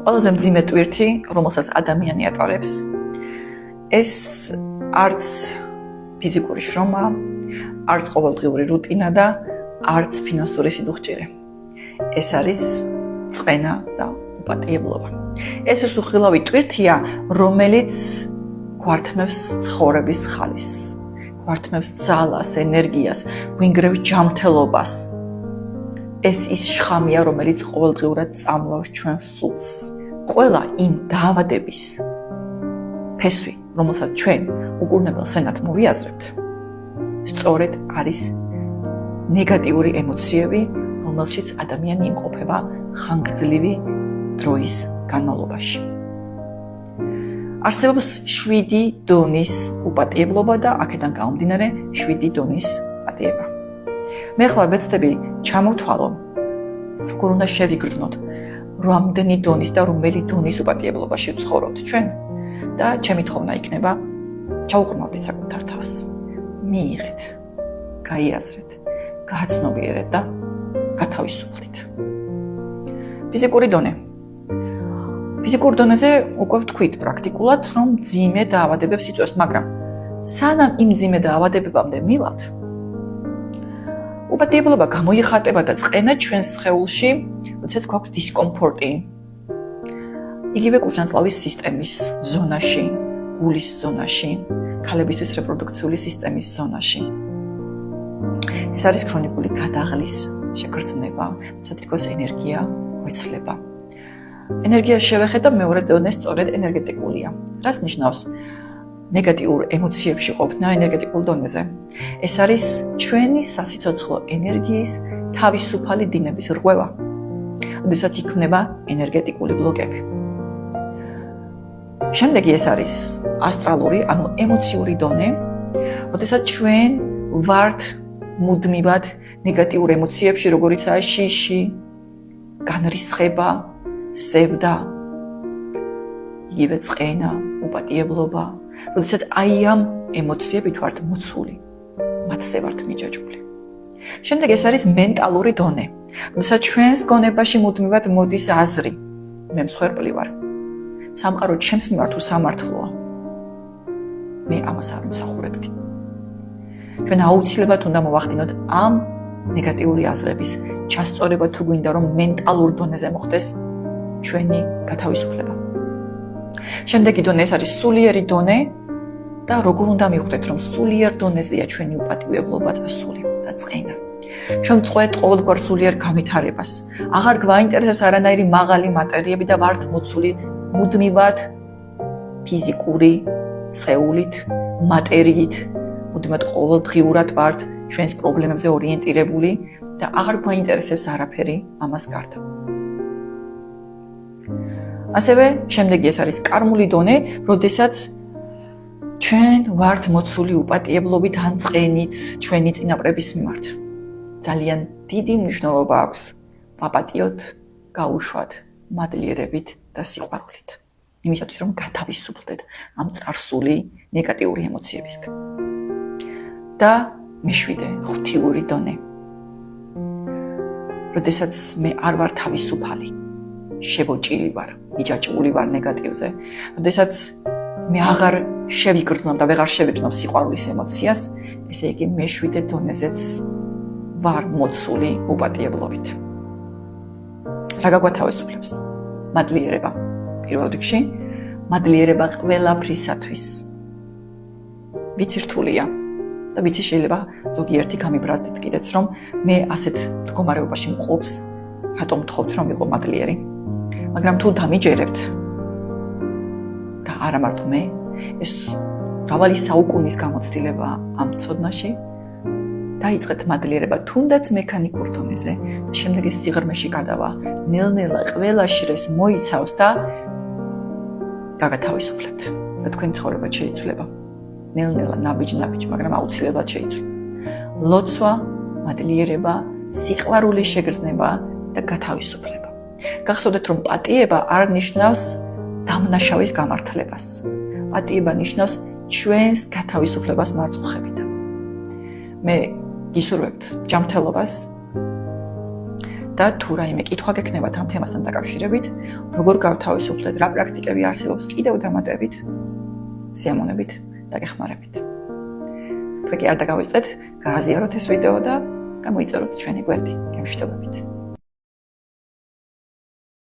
ყველაზე მძიმე ტვირთი, რომელსაც ადამიანი ატარებს, ეს არც ფიზიკური შრომა, არც ყოველდღიური რუტინა და არც ფინანსური სიდუხჭირე. ეს არის წყენა და უპატიებლობა. ეს უხილავი ტვირთია, რომელიც გვართმევს ცხოვრების ხალისს, გვართმევს ძალას, ენერგიას, გვინგრევს ჯანმრთელობას. ეს ის შხამია, რომელიც ყოველდღიურად წამლავს ჩვენს სულს. ყველა იმ დაავადების ფესვი, რომელსაც ჩვენ უკურნებელ სენად მოვიაზრებთ, სწორედ არის ნეგატიური ემოციები, რომელშიც ადამიანი იმყოფება ხანგრძლივი დროის განმავლობაში. არსებობს 7 დონის უპატიებლობა და აქედან გამომდინარე 7 დონის პატიება. მე ახლა ვეცდები ჩამოვთვალო, როგორ უნდა შევიგრძნოთ, რამდენი დონის და რომელი დონის უპატიებლობაში ვცხოვრობთ ჩვენ და ჩემი თხოვნა იქნება, ჩაუყრმავდით საკუთარ თავს. მიიღეთ, გაიაზრეთ, გააცნობიერეთ და გათავისუფლდით. ფიზიკური დონე. ფიზიკურ დონეზე უკვე ვთქვით პრაქტიკულად, რომ მძიმე დაავადებებს იწვევს, მაგრამ სანამ იმ მძიმე დაავადებებამდე მივალთ, უპატიებლობა გამოიხატება და წყენა ჩვენს სხეულში, როდესაც გვაქვს დისკომფორტი. იგივე კურდღელწლავის სისტემის ზონაში, გულის ზონაში, ქალებისთვის რეპროდუქციული სისტემის ზონაში. ეს არის ქრონიკული გადაღლის შეგრძნება, თითქოს ენერგია გვეცლება. ენერგიას შევეხეთ და მეორე დონე სწორედ ენერგეტიკულია. რას ნიშნავს ნეგატიურ ემოციებში ყოფნა ენერგეტიკულ დონეზე? ეს არის ჩვენი სასიცოცხლო ენერგიის თავისუფალი დინების რღვევა, როდესაც იქმნება ენერგეტიკული ბლოკები. შემდეგი ეს არის ასტრალური, ანუ ემოციური დონე, როდესაც ჩვენ ვართ მუდმივად ნეგატიურ ემოციებში, როგორიცაა შიში, განრისხება, სევდა, იგივე წყენა, უპატიებლობა, როდესაც აი ამ ემოციებით ვართ მოცული, მათზე ვართ მიჯაჭვული. შემდეგ ეს არის მენტალური დონე, როდესაც ჩვენს გონებაში მუდმივად მოდის აზრი, მე მსხვერპლი ვარ, სამყარო ჩემს მიმართ უსამართლოა, მე ამას არ მსახურებდი. ჩვენ აუცილებლად უნდა მოვახდინოთ ამ ნეგატიური აზრების ჩასწორება, თუ გვინდა რომ მენტალურ დონეზე მოხდეს ჩვენი გათავისუფლება. შემდეგი დონე ეს არის სულიერი დონე და როგორ უნდა მივხვდეთ, რომ სულიერ დონეზეა ჩვენი უპატიებლობა წასული და წყენა. ჩვენ ვწყვეტ ყოველგვარ სულიერ განვითარებას. აღარ გვაინტერესებს არანაირი მაღალი მატერიები და ვართ მოცული მუდმივად ფიზიკური სხეულით, მატერიით, მუდმივად ყოველდღიურად ვართ ჩვენს პრობლემებზე ორიენტირებული და აღარ გვაინტერესებს არაფერი ამას გარდა. ასევე შემდეგი ეს არის კარმული დონე, როდესაც ჩვენ ვართ მოცული უპატიებლობით ან წყენით ჩვენი წინაპრების მიმართ. ძალიან დიდი მნიშვნელობა აქვს ვაპატიოთ, გაუშვათ მადლიერებით და სიყვარულით. იმისათვის რომ გათავისუფლდეთ ამ წარსული ნეგატიური ემოციებისგან. და მეშვიდე ღვთიური დონე. როდესაც მე არ ვარ თავისუფალი, შებოჭილი ვარ, მიჯაჭვული ვარ ნეგატივზე, როდესაც მე აღარ შევიგრძნობ და ვეღარ შევიგრძნობ სიყვარულის ემოციას, ესე იგი მეშვიდე დონეზეც ვარ მოცული უპატიებლობით. რა გაგვათავისუფლებს? მადლიერება. პირველ რიგში, მადლიერება ყველაფრისათვის. ვიცი რთულია და ვიცი შეიძლება ზოგიერთი გამიბრაზდით კიდეც, რომ მე ასეთ მდგომარეობაში მყოფს, რატომ ვთხოვთ რომ ვიყო მადლიერი? მაგრამ თუ დამიჯერებთ და არა მარტო მე, ეს მრავალი საუკუნის გამოცდილება ამ ცოდნაში, დაიწყეთ მადლიერება თუნდაც მექანიკურ დონეზე და შემდეგ ეს სიღრმეში გადავა, ნელ-ნელა ყველა შრეს მოიცავს და გაგათავისუფლებთ და თქვენი ცხოვრება შეიცვლება. ნელ-ნელა, ნაბიჯ-ნაბიჯ, მაგრამ აუცილებლად შეიცვლება. ლოცვა, მადლიერება, სიყვარულის შეგრძნება და გათავისუფლება. გახსოვდეთ, რომ პატიება არ ნიშნავს დამნაშავის გამართლებას. პატიება ნიშნავს ჩვენს გათავისუფლებას მარწუხებიდან. მე გისურვებთ ჯანმრთელობას და თუ რაიმე კითხვა გექნებათ ამ თემასთან დაკავშირებით, როგორ გავთავისუფლეთ, რა პრაქტიკები არსებობს კიდევ დამატებით, სიამოვნებით დაგეხმარებით. თქვენ კი არ დაგავიწყდეთ, გააზიაროთ ეს ვიდეო და გამოიწეროთ ჩვენი გვერდი. გემშვიდობებით.